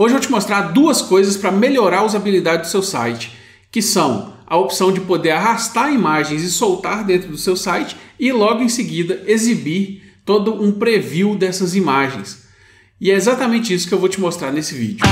Hoje eu vou te mostrar duas coisas para melhorar a usabilidade do seu site, que são a opção de poder arrastar imagens e soltar dentro do seu site e logo em seguida exibir todo um preview dessas imagens. E é exatamente isso que eu vou te mostrar nesse vídeo.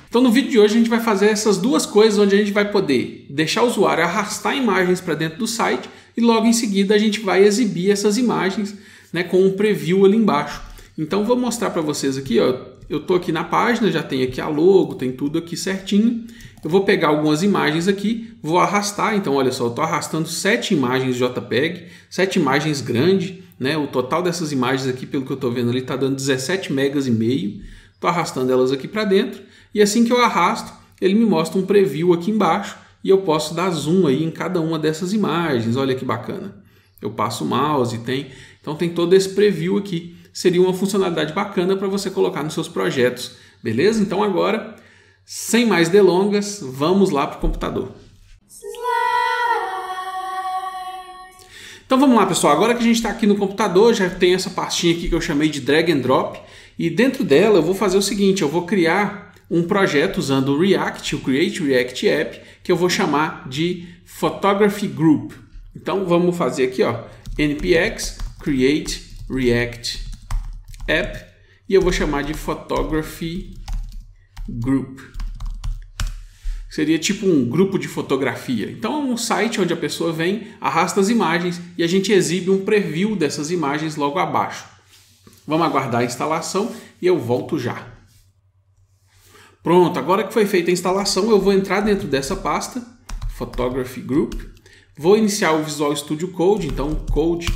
Então no vídeo de hoje a gente vai fazer essas duas coisas, onde a gente vai poder deixar o usuário arrastar imagens para dentro do site e logo em seguida a gente vai exibir essas imagens, né, com um preview ali embaixo. Então vou mostrar para vocês aqui, ó, eu estou aqui na página, já tem aqui a logo, tem tudo aqui certinho. Eu vou pegar algumas imagens aqui, vou arrastar, então olha só, eu estou arrastando 7 imagens JPEG, 7 imagens grandes, né? O total dessas imagens aqui, pelo que eu estou vendo ali, está dando 17 megas e meio. Estou arrastando elas aqui para dentro e assim que eu arrasto, ele me mostra um preview aqui embaixo e eu posso dar zoom aí em cada uma dessas imagens. Olha que bacana. Eu passo o mouse, então tem todo esse preview aqui. Seria uma funcionalidade bacana para você colocar nos seus projetos, beleza? Então agora, sem mais delongas, vamos lá para o computador. Então vamos lá, pessoal. Agora que a gente está aqui no computador, já tem essa pastinha aqui que eu chamei de drag and drop. E dentro dela eu vou fazer o seguinte, eu vou criar um projeto usando o React, o Create React App, que eu vou chamar de Photography Group. Então vamos fazer aqui, ó, npx Create React App e eu vou chamar de Photography Group. Seria tipo um grupo de fotografia. Então é um site onde a pessoa vem, arrasta as imagens e a gente exibe um preview dessas imagens logo abaixo. Vamos aguardar a instalação e eu volto já. Pronto, agora que foi feita a instalação, eu vou entrar dentro dessa pasta, Photography Group. Vou iniciar o Visual Studio Code, então o code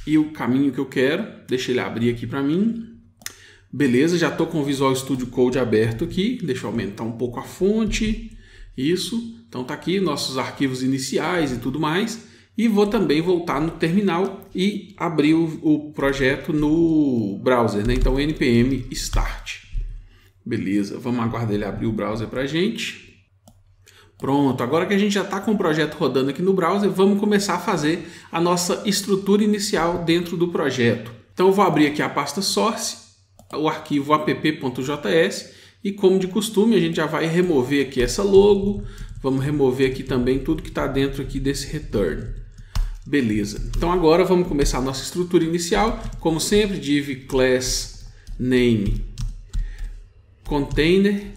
e o caminho que eu quero. Deixa ele abrir aqui para mim. Beleza, já estou com o Visual Studio Code aberto aqui. Deixa eu aumentar um pouco a fonte. Isso, então tá aqui nossos arquivos iniciais e tudo mais. E vou também voltar no terminal e abrir o projeto no browser, né? Então npm start. Beleza, vamos aguardar ele abrir o browser para a gente. Pronto, agora que a gente já está com o projeto rodando aqui no browser, vamos começar a fazer a nossa estrutura inicial dentro do projeto. Então eu vou abrir aqui a pasta source, o arquivo app.js e como de costume a gente já vai remover aqui essa logo, vamos remover aqui também tudo que está dentro aqui desse return. Beleza, então agora vamos começar a nossa estrutura inicial, como sempre, div class name container.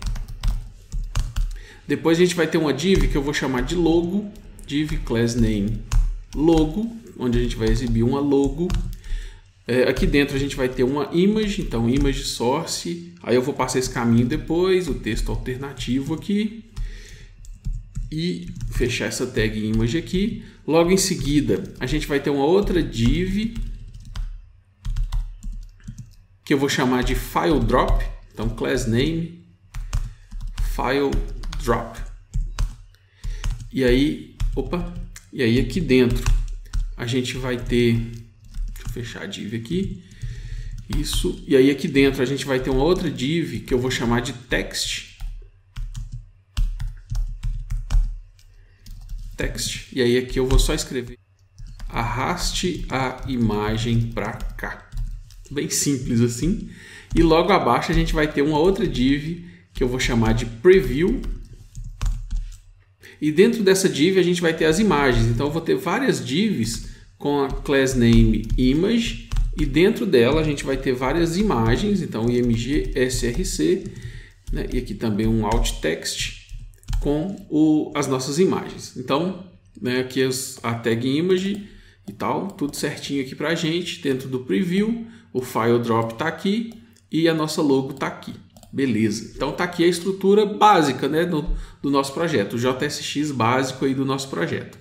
Depois a gente vai ter uma div que eu vou chamar de logo, div class name logo, onde a gente vai exibir uma logo. Aqui dentro a gente vai ter uma image, então image source, aí eu vou passar esse caminho depois, o texto alternativo aqui e fechar essa tag image aqui. Logo em seguida a gente vai ter uma outra div que eu vou chamar de file drop, então class name file drop. E aí, aqui dentro a gente vai ter, deixa eu fechar a div aqui, isso, e aí aqui dentro a gente vai ter uma outra div que eu vou chamar de text, e aí aqui eu vou só escrever arraste a imagem para cá, bem simples assim. E logo abaixo a gente vai ter uma outra div que eu vou chamar de preview. E dentro dessa div a gente vai ter as imagens. Então eu vou ter várias divs com a class name image. E dentro dela a gente vai ter várias imagens. Então img src, né? E aqui também um alt text com as nossas imagens. Então, né, aqui a tag image e tal, tudo certinho aqui para a gente. Dentro do preview, o file drop está aqui. E a nossa logo está aqui. Beleza. Então está aqui a estrutura básica, né, do nosso projeto. O JSX básico aí do nosso projeto.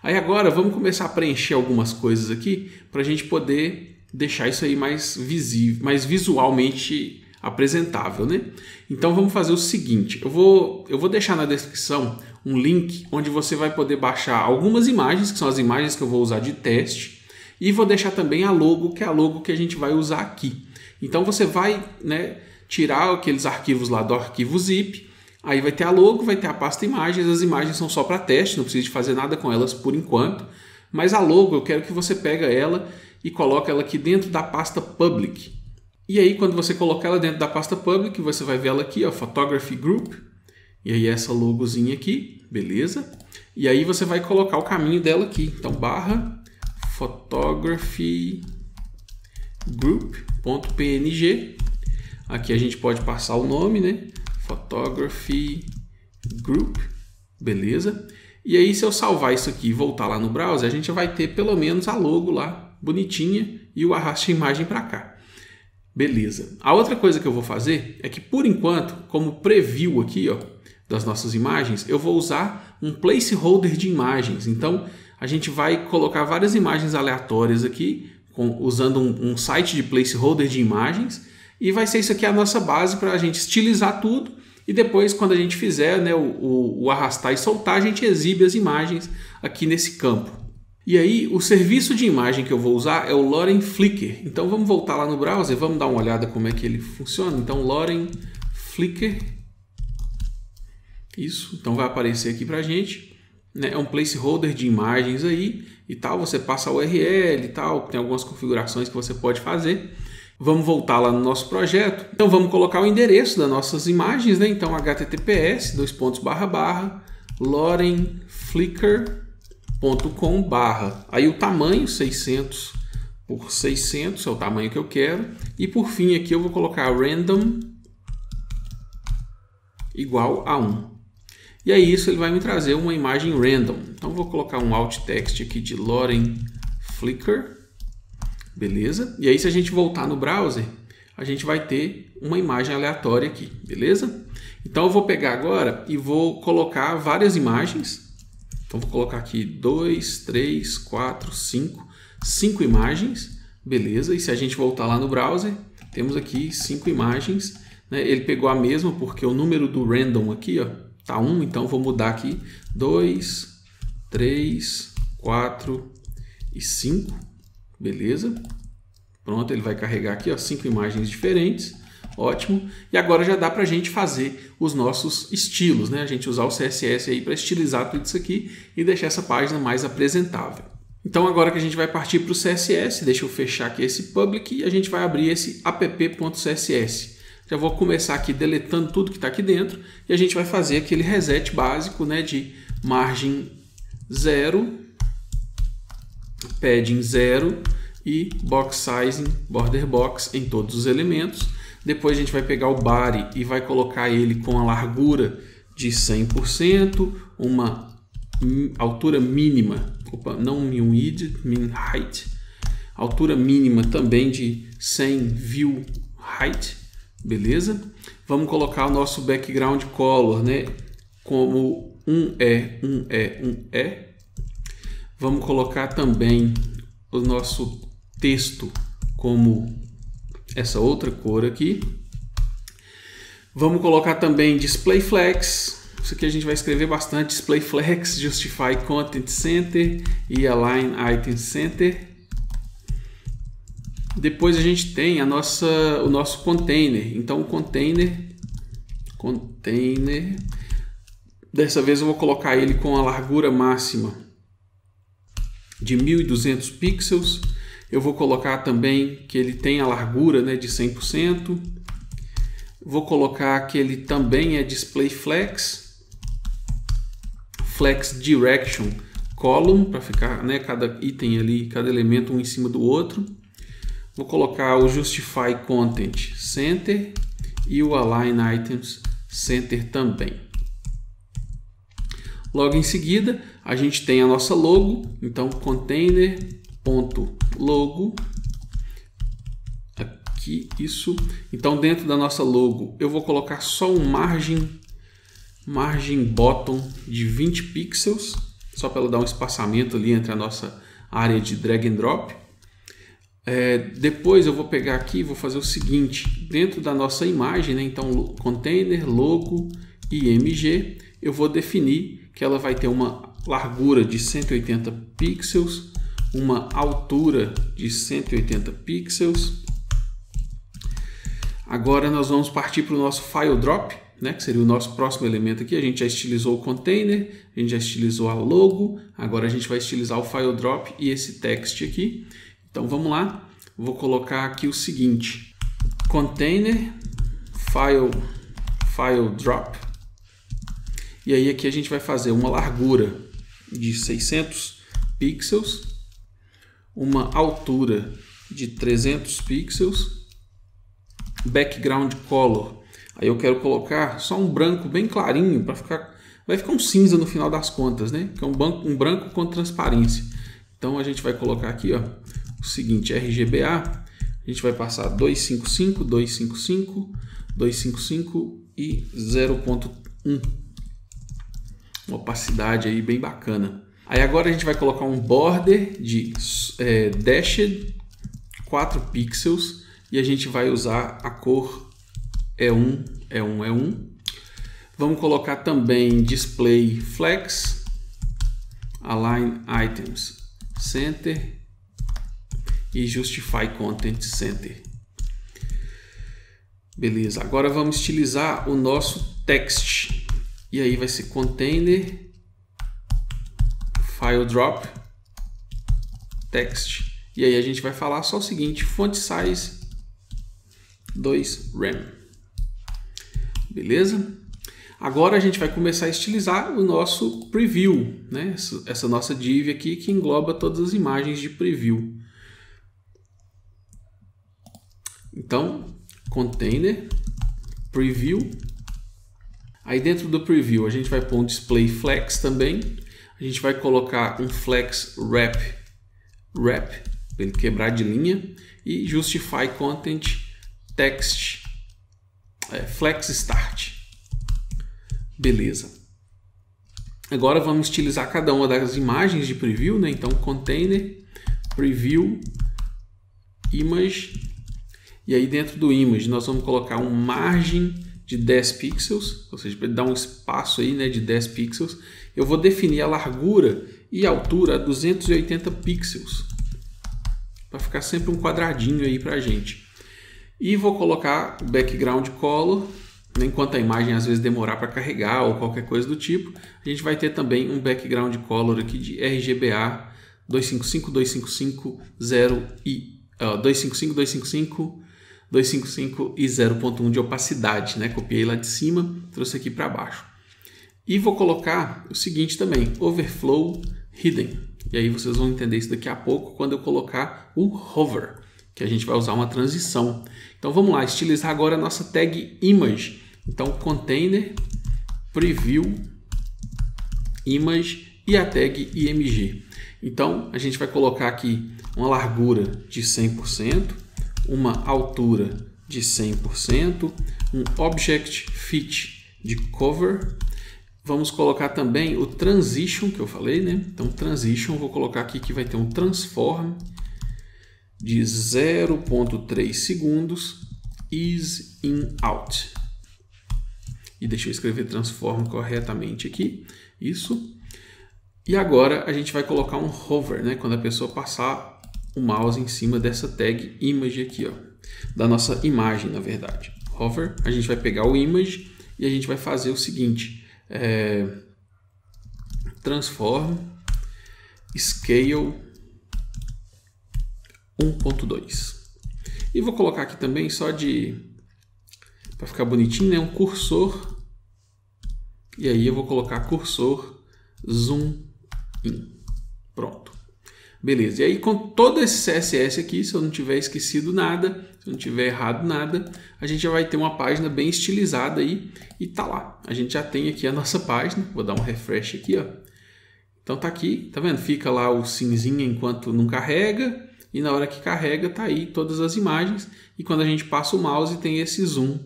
Aí agora vamos começar a preencher algumas coisas aqui para a gente poder deixar isso aí mais visível, mais visualmente apresentável, né? Então vamos fazer o seguinte. Eu vou deixar na descrição um link onde você vai poder baixar algumas imagens, que são as imagens que eu vou usar de teste. E vou deixar também a logo, que é a logo que a gente vai usar aqui. Então você vai, né, tirar aqueles arquivos lá do arquivo zip, aí vai ter a logo, vai ter a pasta imagens, as imagens são só para teste, não precisa de fazer nada com elas por enquanto, mas a logo eu quero que você pegue ela e coloca ela aqui dentro da pasta Public. E aí, quando você colocar ela dentro da pasta Public, você vai ver ela aqui, ó, Photography Group. E aí essa logozinha aqui, beleza? E aí você vai colocar o caminho dela aqui. Então, barra Photography Group.png. Aqui a gente pode passar o nome, né? Photography Group, beleza? E aí, se eu salvar isso aqui e voltar lá no browser, a gente vai ter pelo menos a logo lá, bonitinha, e o arraste a imagem para cá. Beleza. A outra coisa que eu vou fazer é que, por enquanto, como preview aqui, ó, das nossas imagens, eu vou usar um placeholder de imagens. Então, a gente vai colocar várias imagens aleatórias aqui, usando um site de placeholder de imagens, e vai ser isso aqui a nossa base para a gente estilizar tudo, e depois, quando a gente fizer, né, o arrastar e soltar, a gente exibe as imagens aqui nesse campo. E aí, o serviço de imagem que eu vou usar é o Loren Flickr. Então, vamos voltar lá no browser, vamos dar uma olhada como é que ele funciona. Então, Loren Flickr. Isso, então vai aparecer aqui pra gente. Né? É um placeholder de imagens aí e tal. Você passa a URL e tal, tem algumas configurações que você pode fazer. Vamos voltar lá no nosso projeto. Então, vamos colocar o endereço das nossas imagens, né? Então, https://lorenflickr.com/. Aí o tamanho 600 por 600 é o tamanho que eu quero, e por fim aqui eu vou colocar random igual a 1, e aí isso ele vai me trazer uma imagem random. Então vou colocar um alt text aqui de Loren Flickr, beleza? E aí, se a gente voltar no browser, a gente vai ter uma imagem aleatória aqui, beleza? Então eu vou pegar agora e vou colocar várias imagens. Então vou colocar aqui 2, 3, 4, 5 imagens, beleza? E se a gente voltar lá no browser, temos aqui 5 imagens, né? Ele pegou a mesma porque o número do random aqui, ó, tá 1, então vou mudar aqui 2, 3, 4 e 5, beleza? Pronto, ele vai carregar aqui, ó, 5 imagens diferentes. Ótimo. E agora já dá para a gente fazer os nossos estilos, né? A gente usar o CSS aí para estilizar tudo isso aqui e deixar essa página mais apresentável. Então agora que a gente vai partir para o CSS, deixa eu fechar aqui esse public e a gente vai abrir esse app.css. Já vou começar aqui deletando tudo que está aqui dentro e a gente vai fazer aquele reset básico, né, de margem 0, padding 0 e box sizing, border box em todos os elementos. Depois a gente vai pegar o body e vai colocar ele com a largura de 100%, uma altura mínima, não mean width, mean height, altura mínima também de 100 view height, beleza? Vamos colocar o nosso background color, né, como 1E. Vamos colocar também o nosso texto como essa outra cor aqui. Vamos colocar também display flex. Isso aqui a gente vai escrever bastante. Display flex, justify content center e align item center. Depois a gente tem o nosso container. Então o container. Dessa vez eu vou colocar ele com a largura máxima de 1200 pixels. Eu vou colocar também que ele tem a largura, né, de 100%. Vou colocar que ele também é display flex. Flex direction column, para ficar, né, cada item ali, cada elemento um em cima do outro. Vou colocar o justify content center e o align items center também. Logo em seguida, a gente tem a nossa logo. Então, container.logo. Aqui, isso. Então, dentro da nossa logo, eu vou colocar só um margem bottom de 20 pixels, só para ela dar um espaçamento ali entre a nossa área de drag and drop. Depois eu vou pegar aqui e vou fazer o seguinte, dentro da nossa imagem, né, então container, logo e img, eu vou definir que ela vai ter uma largura de 180 pixels, uma altura de 180 pixels. Agora nós vamos partir para o nosso file drop, né, que seria o nosso próximo elemento aqui. A gente já estilizou o container, a gente já estilizou a logo, agora a gente vai estilizar o file drop e esse text aqui. Então vamos lá, vou colocar aqui o seguinte: container file drop, e aí aqui a gente vai fazer uma largura de 600 pixels, uma altura de 300 pixels, background color, aí eu quero colocar só um branco bem clarinho, para vai ficar um cinza no final das contas, né? Que é um branco com transparência. Então a gente vai colocar aqui, ó, o seguinte: RGBA, a gente vai passar 255, 255, 255 e 0.1. Uma opacidade aí bem bacana. Aí agora a gente vai colocar um border de dashed 4 pixels e a gente vai usar a cor E1. Vamos colocar também display flex, align items center e justify content center. Beleza, agora vamos estilizar o nosso text. E aí vai ser container file drop text. E aí a gente vai falar só o seguinte: font size 2 rem. Beleza? Agora a gente vai começar a estilizar o nosso preview, né? Essa nossa div aqui que engloba todas as imagens de preview. Então, container preview. Aí dentro do preview a gente vai pôr um display flex também. A gente vai colocar um flex wrap para ele quebrar de linha, e justify content text flex start. Beleza. Agora vamos estilizar cada uma das imagens de preview, né? Então container preview image, e aí dentro do image nós vamos colocar um margem de 10 pixels, ou seja, para ele dar um espaço aí, né, de 10 pixels. Eu vou definir a largura e a altura a 280 pixels, para ficar sempre um quadradinho aí para a gente. E vou colocar o background color, enquanto a imagem às vezes demorar para carregar ou qualquer coisa do tipo. A gente vai ter também um background color aqui de RGBA 255, 255, 255, 255, 255 e 0.1 de opacidade, né? Copiei lá de cima, trouxe aqui para baixo. E vou colocar o seguinte também: overflow hidden. E aí vocês vão entender isso daqui a pouco quando eu colocar o hover, que a gente vai usar uma transição. Então vamos lá, estilizar agora a nossa tag image. Então container preview image e a tag img. Então a gente vai colocar aqui uma largura de 100%, uma altura de 100%, um object fit de cover. Vamos colocar também o transition que eu falei, né? Então transition, vou colocar aqui que vai ter um transform de 0.3 segundos, is in out. E deixa eu escrever transform corretamente aqui, isso. E agora a gente vai colocar um hover, né? Quando a pessoa passar o mouse em cima dessa tag image aqui, ó, da nossa imagem, na verdade. Hover, a gente vai pegar o image e a gente vai fazer o seguinte: transform scale 1.2. E vou colocar aqui também só para ficar bonitinho, né, um cursor. E aí eu vou colocar cursor zoom in. Pronto. Beleza, e aí com todo esse CSS aqui, se eu não tiver esquecido nada, se eu não tiver errado nada, a gente já vai ter uma página bem estilizada aí, e tá lá. A gente já tem aqui a nossa página, vou dar um refresh aqui, ó. Então tá aqui, tá vendo? Fica lá o cinzinha enquanto não carrega, e na hora que carrega tá aí todas as imagens, e quando a gente passa o mouse tem esse zoom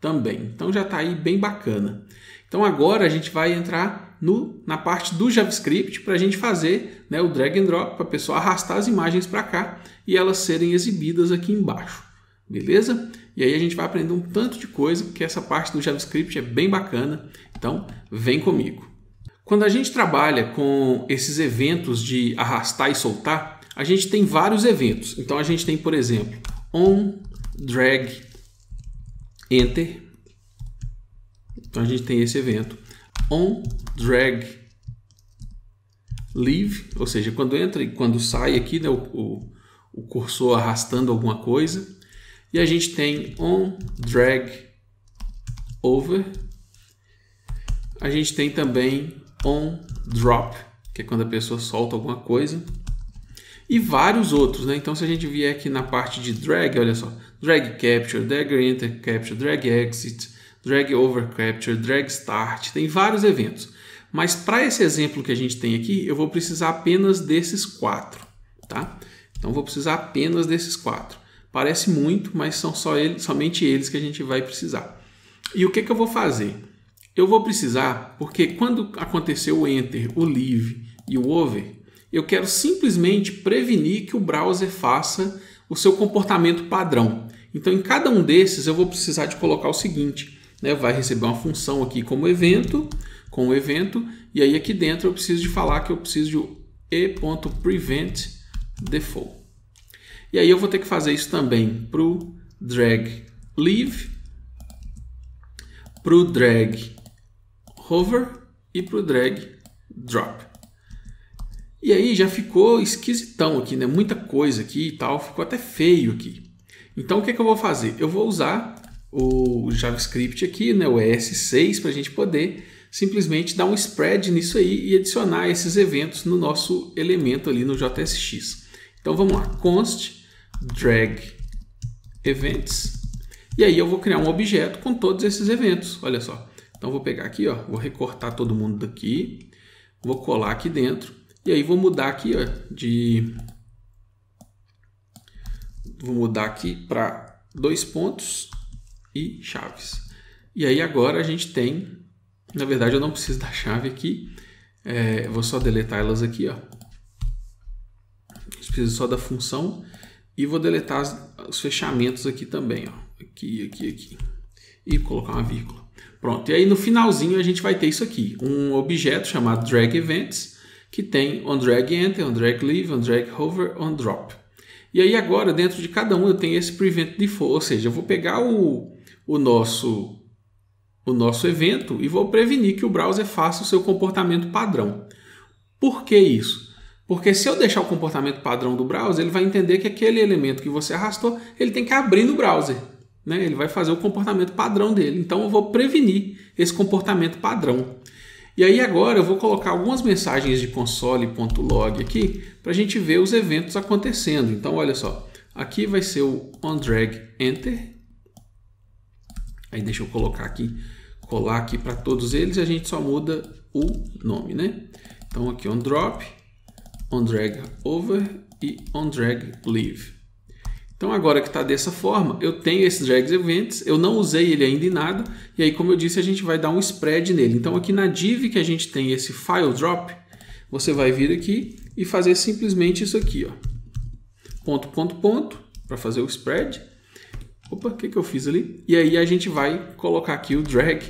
também. Então já tá aí bem bacana. Então agora a gente vai entrar na parte do JavaScript para a gente fazer, né, o drag and drop, para a pessoa arrastar as imagens para cá e elas serem exibidas aqui embaixo. Beleza? E aí a gente vai aprender um tanto de coisa, porque essa parte do JavaScript é bem bacana. Então vem comigo. Quando a gente trabalha com esses eventos de arrastar e soltar, a gente tem vários eventos. Então a gente tem, por exemplo, on, drag, enter. Então a gente tem esse evento. On, drag, leave, ou seja, quando entra e quando sai aqui, né, o o cursor arrastando alguma coisa. E a gente tem on drag over. A gente tem também on drop, que é quando a pessoa solta alguma coisa. E vários outros, né? Então, se a gente vier aqui na parte de drag, olha só, drag capture, drag enter capture, drag exit, drag over capture, drag start, tem vários eventos. Mas para esse exemplo que a gente tem aqui, eu vou precisar apenas desses 4, tá? Então, vou precisar apenas desses 4. Parece muito, mas são somente eles que a gente vai precisar. E o que eu vou fazer? Eu vou precisar, porque quando aconteceu o enter, o leave e o over, eu quero simplesmente prevenir que o browser faça o seu comportamento padrão. Então, em cada um desses, eu vou precisar de colocar o seguinte, né? Vai receber uma função aqui como evento, com o evento, e aí aqui dentro eu preciso de falar que eu preciso de e.prevent default. E aí eu vou ter que fazer isso também para o drag leave, para o drag hover e para o drag drop. E aí já ficou esquisitão aqui, né? Muita coisa aqui e tal, ficou até feio aqui. Então o que eu vou fazer? Eu vou usar o JavaScript aqui, né? O ES6, para a gente poder simplesmente dar um spread nisso aí e adicionar esses eventos no nosso elemento ali no JSX. Então vamos lá, const drag events, e aí eu vou criar um objeto com todos esses eventos, olha só. Então vou pegar aqui, ó, vou recortar todo mundo daqui, vou colar aqui dentro, e aí vou mudar aqui, ó, vou mudar aqui para 2 pontos e chaves. E aí agora a gente tem, na verdade eu não preciso da chave aqui, vou só deletar elas aqui, ó. Preciso só da função e vou deletar os fechamentos aqui também, ó. Aqui e colocar uma vírgula. Pronto, e aí no finalzinho a gente vai ter isso aqui, um objeto chamado drag events, que tem on drag enter, on drag leave, on drag hover, on drop. E aí agora dentro de cada um eu tenho esse prevent default, ou seja, eu vou pegar o nosso evento e vou prevenir que o browser faça o seu comportamento padrão. Por que isso? Porque se eu deixar o comportamento padrão do browser, ele vai entender que aquele elemento que você arrastou, ele tem que abrir no browser, né? Ele vai fazer o comportamento padrão dele. Então eu vou prevenir esse comportamento padrão. E aí agora eu vou colocar algumas mensagens de console.log aqui para a gente ver os eventos acontecendo. Então olha só, aqui vai ser o onDragEnter. Aí deixa eu colocar aqui, colar aqui para todos eles e a gente só muda o nome, né? Então aqui onDrop, onDragOver e onDragLeave. Então agora que está dessa forma, eu tenho esses drags events, eu não usei ele ainda em nada, e aí como eu disse, a gente vai dar um spread nele. Então aqui na div que a gente tem esse file drop, você vai vir aqui e fazer simplesmente isso aqui, ó. Ponto, ponto, ponto, para fazer o spread. Opa, o que eu fiz ali? E aí a gente vai colocar aqui o drag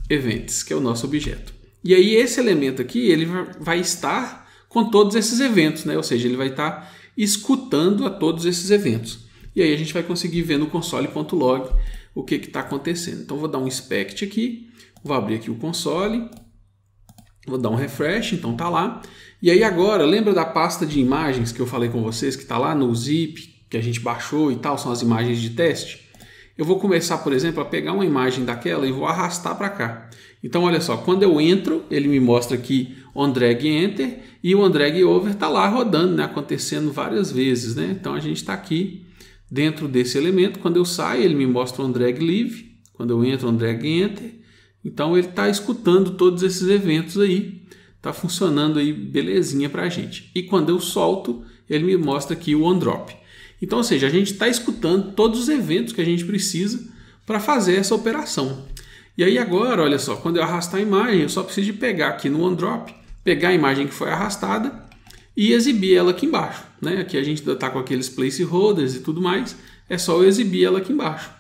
events, que é o nosso objeto. E aí esse elemento aqui, ele vai estar com todos esses eventos, né? Ou seja, ele vai estar escutando a todos esses eventos. E aí a gente vai conseguir ver no console.log o que está acontecendo. Então vou dar um inspect aqui, vou abrir aqui o console, vou dar um refresh, então está lá. E aí agora, lembra da pasta de imagens que eu falei com vocês, que está lá no zip, que a gente baixou e tal, são as imagens de teste? Eu vou começar, por exemplo, a pegar uma imagem daquela e vou arrastar para cá. Então olha só, quando eu entro, ele me mostra aqui onDragEnter e o onDragOver está lá rodando, né, acontecendo várias vezes, né? Então a gente está aqui dentro desse elemento. Quando eu saio, ele me mostra o onDragLeave. Quando eu entro, onDragEnter. Então ele está escutando todos esses eventos aí. Está funcionando aí belezinha para a gente. E quando eu solto, ele me mostra aqui o onDrop. Então, ou seja, a gente está escutando todos os eventos que a gente precisa para fazer essa operação. E aí agora, olha só, quando eu arrastar a imagem, eu só preciso de pegar aqui no onDrop, pegar a imagem que foi arrastada e exibir ela aqui embaixo, né? Aqui a gente está com aqueles placeholders e tudo mais, é só eu exibir ela aqui embaixo.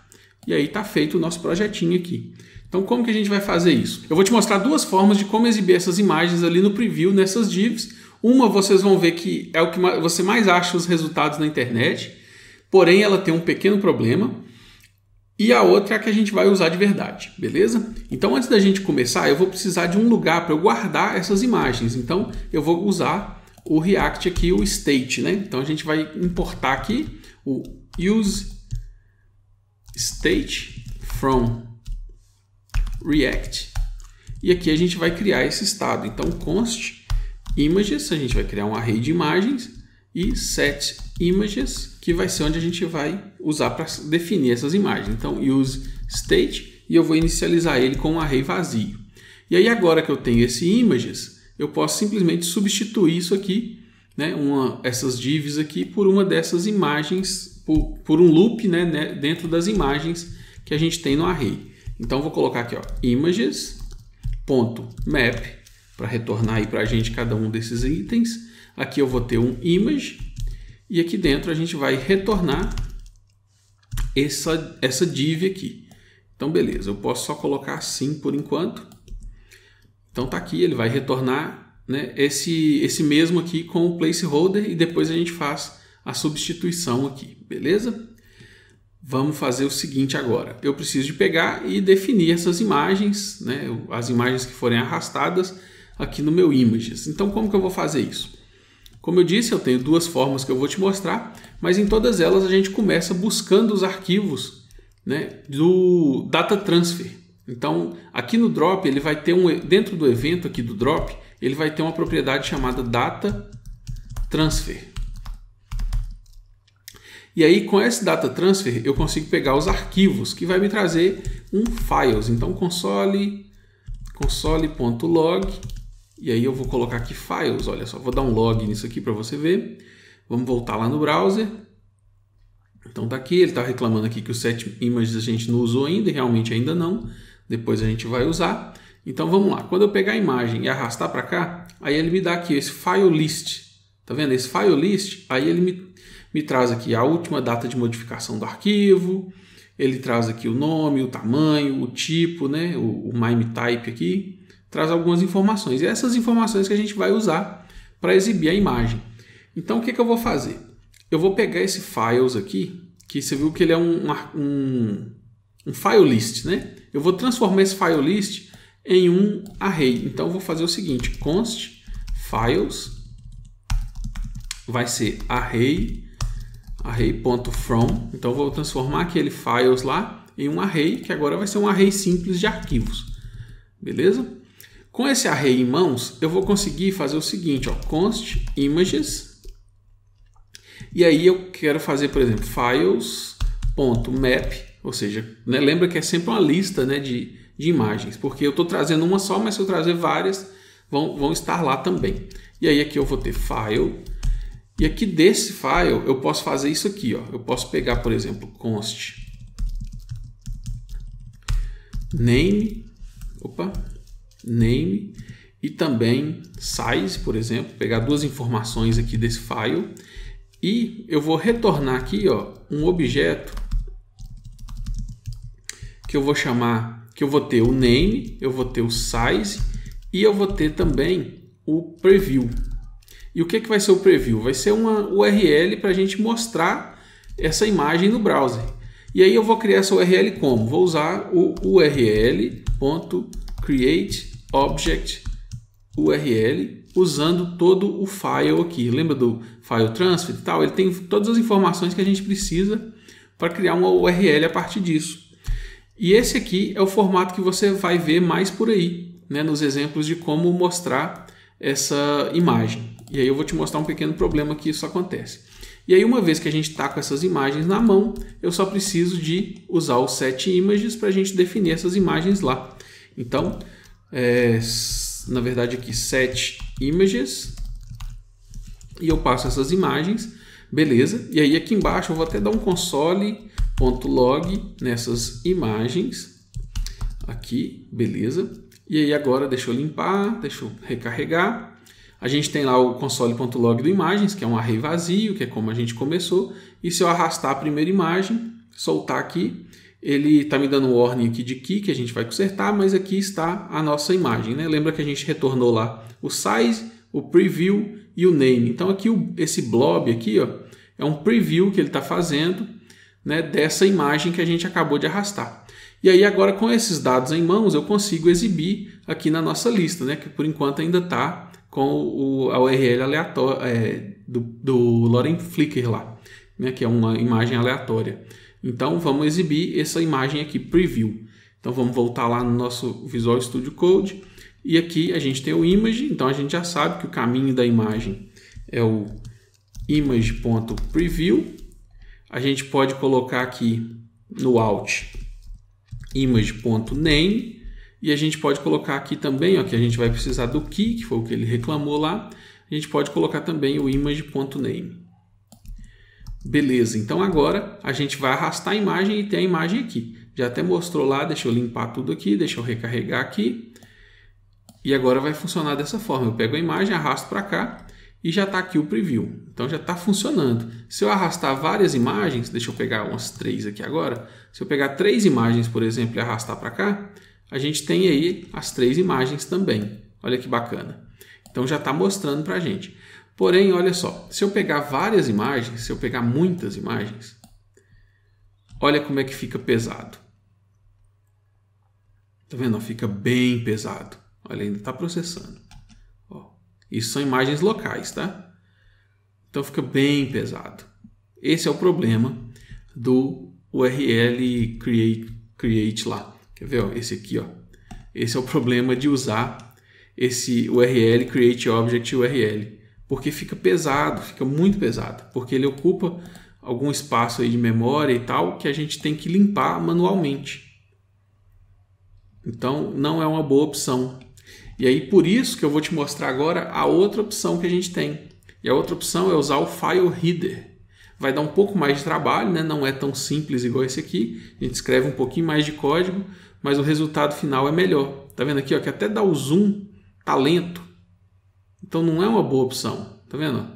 E aí está feito o nosso projetinho aqui. Então como que a gente vai fazer isso? Eu vou te mostrar duas formas de como exibir essas imagens ali no preview, nessas divs. Uma vocês vão ver que é o que você mais acha os resultados na internet, porém ela tem um pequeno problema. E a outra é a que a gente vai usar de verdade, beleza? Então antes da gente começar, eu vou precisar de um lugar para eu guardar essas imagens. Então eu vou usar o React aqui, o state, né? Então a gente vai importar aqui o use state from React e aqui a gente vai criar esse estado. Então const images, a gente vai criar um array de imagens e set images, que vai ser onde a gente vai usar para definir essas imagens. Então use state e eu vou inicializar ele com um array vazio. E aí agora que eu tenho esse images, eu posso simplesmente substituir isso aqui, né, essas divs aqui por uma dessas imagens, por um loop, né, dentro das imagens que a gente tem no array. Então vou colocar aqui, ó, images.map para retornar aí para a gente cada um desses itens. Aqui eu vou ter um image e aqui dentro a gente vai retornar essa div aqui. Então beleza, eu posso só colocar assim por enquanto. Então tá aqui, ele vai retornar, né, esse mesmo aqui com o placeholder e depois a gente faz a substituição aqui, beleza? Vamos fazer o seguinte agora. Eu preciso de pegar e definir essas imagens, né, as imagens que forem arrastadas aqui no meu images. Então como que eu vou fazer isso? Como eu disse, eu tenho duas formas que eu vou te mostrar, mas em todas elas a gente começa buscando os arquivos, né, do data transfer. Então, aqui no drop, ele vai ter dentro do evento aqui do drop, ele vai ter uma propriedade chamada data transfer. E aí, com esse data transfer, eu consigo pegar os arquivos, que vai me trazer um files. Então, console.log, e aí eu vou colocar aqui files, olha só, vou dar um log nisso aqui para você ver. Vamos voltar lá no browser. Então, tá aqui, ele está reclamando aqui que o set images a gente não usou ainda, e realmente ainda não. Depois a gente vai usar. Então vamos lá. Quando eu pegar a imagem e arrastar para cá, aí ele me dá aqui esse file list. Tá vendo? Esse file list, aí ele me traz aqui a última data de modificação do arquivo. Ele traz aqui o nome, o tamanho, o tipo, né? o MIME type aqui. Traz algumas informações. E essas informações que a gente vai usar para exibir a imagem. Então o que eu vou fazer? Eu vou pegar esse files aqui, que você viu que ele é um file list, né? Eu vou transformar esse file list em um array. Então eu vou fazer o seguinte, const files vai ser array.from. Então eu vou transformar aquele files lá em um array, que agora vai ser um array simples de arquivos. Beleza? Com esse array em mãos, eu vou conseguir fazer o seguinte, ó, const images. E aí eu quero fazer, por exemplo, files.map. Ou seja, né, lembra que é sempre uma lista, né, de imagens, porque eu estou trazendo uma só, mas se eu trazer várias, vão estar lá também. E aí aqui eu vou ter file, e aqui desse file eu posso fazer isso aqui, ó. Eu posso pegar, por exemplo, const name e também size, por exemplo, pegar duas informações aqui desse file, e eu vou retornar aqui, ó, um objeto que eu vou chamar, que eu vou ter o name, eu vou ter o size e eu vou ter também o preview. E o que vai ser o preview? Vai ser uma URL para a gente mostrar essa imagem no browser. E aí eu vou criar essa URL como? Vou usar o url.createObjectURL usando todo o file aqui. Lembra do file transfer e tal? Ele tem todas as informações que a gente precisa para criar uma URL a partir disso. E esse aqui é o formato que você vai ver mais por aí, né, nos exemplos de como mostrar essa imagem. E aí eu vou te mostrar um pequeno problema que isso acontece. E aí uma vez que a gente está com essas imagens na mão, eu só preciso de usar o set images para a gente definir essas imagens lá. Então, na verdade aqui set images, e eu passo essas imagens, beleza. E aí aqui embaixo eu vou até dar um console.log nessas imagens aqui, beleza. E aí agora deixa eu limpar, deixa eu recarregar. A gente tem lá o console.log do imagens, que é um array vazio, que é como a gente começou. E se eu arrastar a primeira imagem, soltar aqui, ele está me dando um warning aqui de key, que a gente vai consertar, mas aqui está a nossa imagem, né? Lembra que a gente retornou lá o size, o preview e o name. Então aqui esse blob aqui, ó, é um preview que ele está fazendo, né, dessa imagem que a gente acabou de arrastar. E aí agora com esses dados em mãos eu consigo exibir aqui na nossa lista, né, que por enquanto ainda está com a URL aleatória do Loren Flickr lá, né, que é uma imagem aleatória. Então vamos exibir essa imagem aqui, preview. Então vamos voltar lá no nosso Visual Studio Code e aqui a gente tem o image, então a gente já sabe que o caminho da imagem é o image.preview. A gente pode colocar aqui no alt image.name e a gente pode colocar aqui também, ó, que a gente vai precisar do key, que foi o que ele reclamou lá, a gente pode colocar também o image.name. Beleza, então agora a gente vai arrastar a imagem e tem a imagem aqui. Já até mostrou lá, deixa eu limpar tudo aqui, deixa eu recarregar aqui. E agora vai funcionar dessa forma. Eu pego a imagem, arrasto para cá e já está aqui o preview. Então já está funcionando. Se eu arrastar várias imagens, deixa eu pegar umas 3 aqui agora. Se eu pegar 3 imagens, por exemplo, e arrastar para cá, a gente tem aí as 3 imagens também. Olha que bacana. Então já está mostrando para a gente. Porém, olha só, se eu pegar várias imagens, se eu pegar muitas imagens, olha como é que fica pesado. Tá vendo? Fica bem pesado. Olha, ainda está processando. Ó, isso são imagens locais, tá? Então fica bem pesado. Esse é o problema do URL create lá. Quer ver? Ó, esse aqui, ó. Esse é o problema de usar esse URL create object URL. Porque fica pesado, fica muito pesado. Porque ele ocupa algum espaço aí de memória e tal que a gente tem que limpar manualmente. Então não é uma boa opção. E aí por isso que eu vou te mostrar agora a outra opção que a gente tem. E a outra opção é usar o File Header. Vai dar um pouco mais de trabalho, né? Não é tão simples igual esse aqui. A gente escreve um pouquinho mais de código, mas o resultado final é melhor. Tá vendo aqui, ó, que até dá o zoom, tá lento. Então não é uma boa opção. Tá vendo?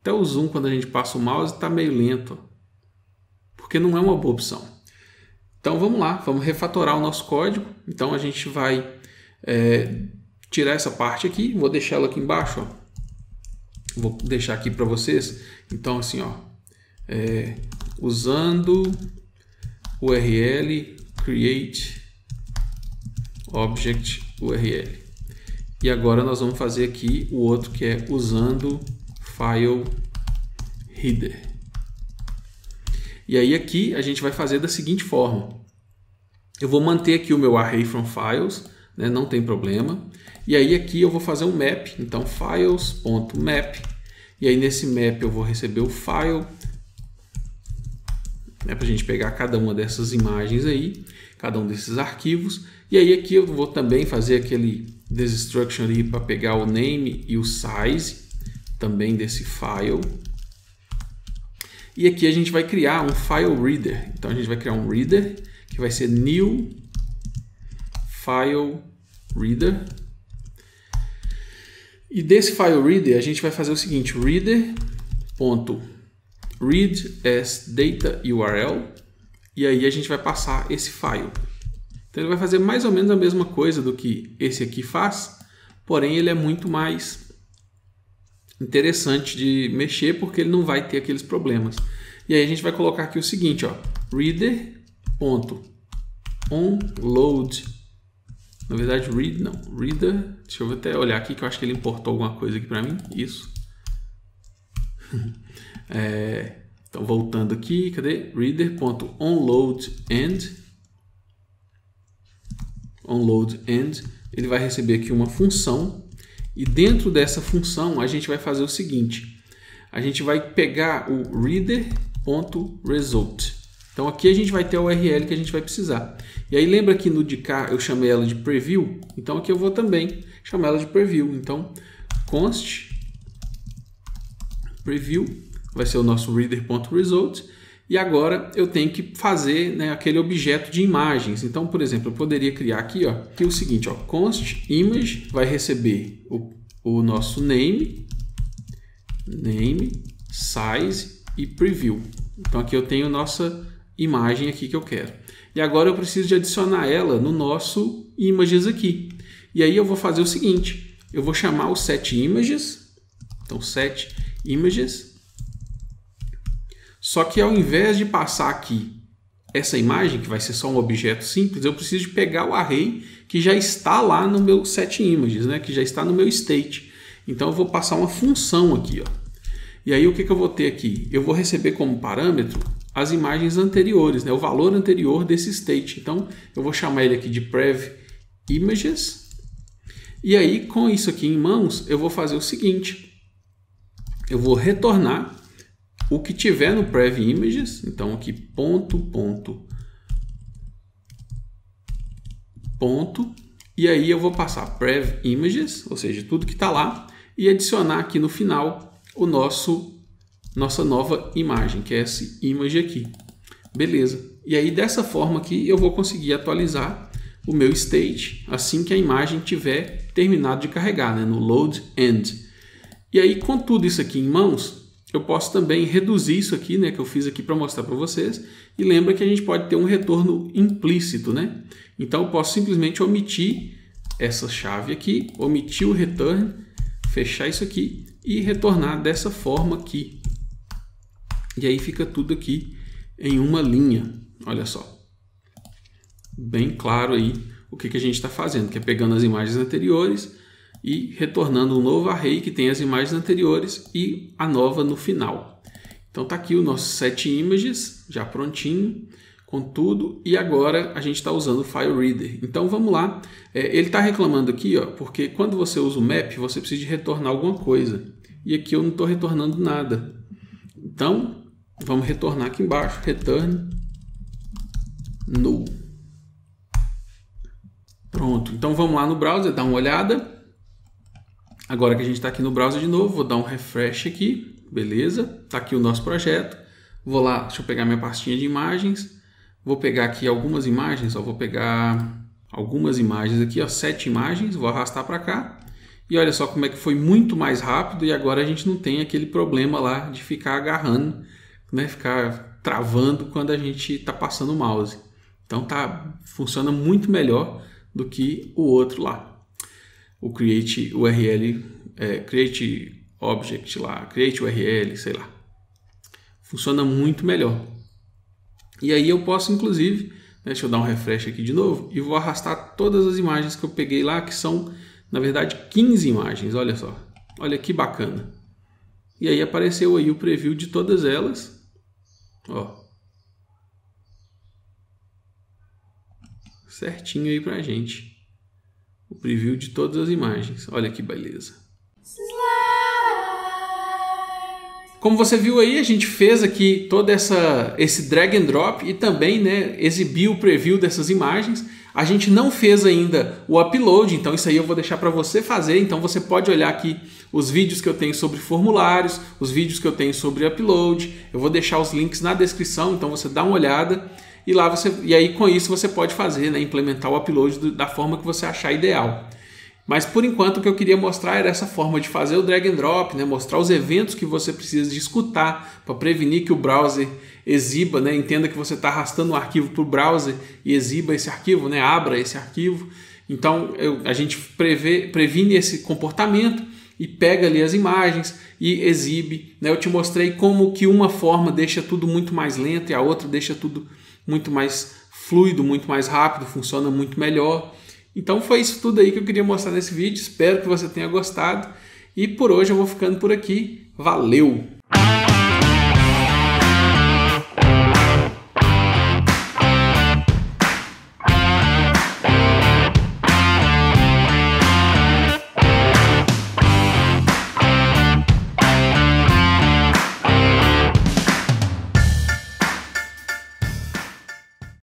Até o zoom, quando a gente passa o mouse, está meio lento. Porque não é uma boa opção. Então vamos lá, vamos refatorar o nosso código. Então a gente vai tirar essa parte aqui. Vou deixar ela aqui embaixo. Ó. Vou deixar aqui para vocês. Então assim, ó, usando URL create object URL. E agora nós vamos fazer aqui o outro que é usando File Header. E aí aqui a gente vai fazer da seguinte forma. Eu vou manter aqui o meu array from files, né, não tem problema. E aí aqui eu vou fazer um map, então files.map. E aí nesse map eu vou receber o file, né, para a gente pegar cada uma dessas imagens aí, cada um desses arquivos. E aí aqui eu vou também fazer aquele destruction ali para pegar o name e o size também desse file. E aqui a gente vai criar um file reader. Então a gente vai criar um reader que vai ser new file reader. E desse file reader a gente vai fazer o seguinte: reader.read as data URL. E aí a gente vai passar esse file. Então ele vai fazer mais ou menos a mesma coisa do que esse aqui faz, porém ele é muito mais interessante de mexer porque ele não vai ter aqueles problemas. E aí a gente vai colocar aqui o seguinte, ó, reader.onload. Na verdade, reader, deixa eu até olhar aqui que eu acho que ele importou alguma coisa aqui para mim. Isso. Então voltando aqui, cadê? Reader.onloadEnd. OnloadEnd, ele vai receber aqui uma função e dentro dessa função a gente vai fazer o seguinte: a gente vai pegar o reader.result. Então aqui a gente vai ter a URL que a gente vai precisar. E aí lembra que no de cá eu chamei ela de preview? Então aqui eu vou também chamar ela de preview. Então const preview vai ser o nosso reader.result. E agora eu tenho que fazer, né, aquele objeto de imagens. Então, por exemplo, eu poderia criar aqui, ó, que é o seguinte, ó, const image vai receber o nosso name, size e preview. Então aqui eu tenho nossa imagem aqui que eu quero. E agora eu preciso de adicionar ela no nosso images aqui. E aí eu vou fazer o seguinte: eu vou chamar o setImages. Então setImages. Só que ao invés de passar aqui essa imagem, que vai ser só um objeto simples, eu preciso de pegar o array que já está lá no meu setImages, né? Que já está no meu state. Então eu vou passar uma função aqui, ó. E aí o que eu vou ter aqui? Eu vou receber como parâmetro as imagens anteriores, né? O valor anterior desse state. Então eu vou chamar ele aqui de prev images. E aí com isso aqui em mãos eu vou fazer o seguinte. Eu vou retornar o que tiver no prev images. Então aqui ponto. E aí eu vou passar prev images, ou seja, tudo que está lá, e adicionar aqui no final o nossa nova imagem, que é essa image aqui. Beleza. E aí dessa forma aqui eu vou conseguir atualizar o meu state assim que a imagem tiver terminado de carregar, né, no load end. E aí com tudo isso aqui em mãos, eu posso também reduzir isso aqui, né, que eu fiz aqui para mostrar para vocês. E lembra que a gente pode ter um retorno implícito, né? Então eu posso simplesmente omitir essa chave aqui, omitir o return, fechar isso aqui e retornar dessa forma aqui. E aí fica tudo aqui em uma linha. Olha só. Bem claro aí o que a gente está fazendo, que é pegando as imagens anteriores e retornando um novo array que tem as imagens anteriores e a nova no final. Então está aqui o nosso set images, já prontinho, com tudo, e agora a gente está usando o file reader. Então vamos lá, ele está reclamando aqui, ó, porque quando você usa o map, você precisa de retornar alguma coisa, e aqui eu não estou retornando nada. Então vamos retornar aqui embaixo, return null. Pronto, então vamos lá no browser, dar uma olhada. Agora que a gente está aqui no browser de novo, vou dar um refresh aqui, beleza? Está aqui o nosso projeto. Vou lá, deixa eu pegar minha pastinha de imagens. Vou pegar aqui algumas imagens, ó, vou pegar algumas imagens aqui, ó, 7 imagens, vou arrastar para cá. E olha só como é que foi muito mais rápido e agora a gente não tem aquele problema lá de ficar agarrando, né? Ficar travando quando a gente está passando o mouse. Então funciona muito melhor do que o outro lá. O create URL, create object lá, create URL, sei lá. Funciona muito melhor. E aí eu posso inclusive, né, deixa eu dar um refresh aqui de novo, e vou arrastar todas as imagens que eu peguei lá, que são na verdade 15 imagens, olha só. Olha que bacana. E aí apareceu aí o preview de todas elas. Ó. Certinho aí pra gente. O preview de todas as imagens. Olha que beleza. Como você viu aí, a gente fez aqui todo esse drag and drop e também, né, exibiu o preview dessas imagens. A gente não fez ainda o upload, então isso aí eu vou deixar para você fazer. Então você pode olhar aqui os vídeos que eu tenho sobre formulários, os vídeos que eu tenho sobre upload. Eu vou deixar os links na descrição, então você dá uma olhada. E aí com isso você pode fazer, né, implementar o upload da forma que você achar ideal. Mas por enquanto o que eu queria mostrar era essa forma de fazer o drag and drop, né, mostrar os eventos que você precisa de escutar para prevenir que o browser exiba, né, entenda que você está arrastando um arquivo para o browser e exiba esse arquivo, né, abra esse arquivo. Então a gente previne esse comportamento e pega ali as imagens e exibe. Né? Eu te mostrei como que uma forma deixa tudo muito mais lento e a outra deixa tudo muito mais fluido, muito mais rápido, funciona muito melhor. Então foi isso tudo aí que eu queria mostrar nesse vídeo. Espero que você tenha gostado. E por hoje eu vou ficando por aqui. Valeu!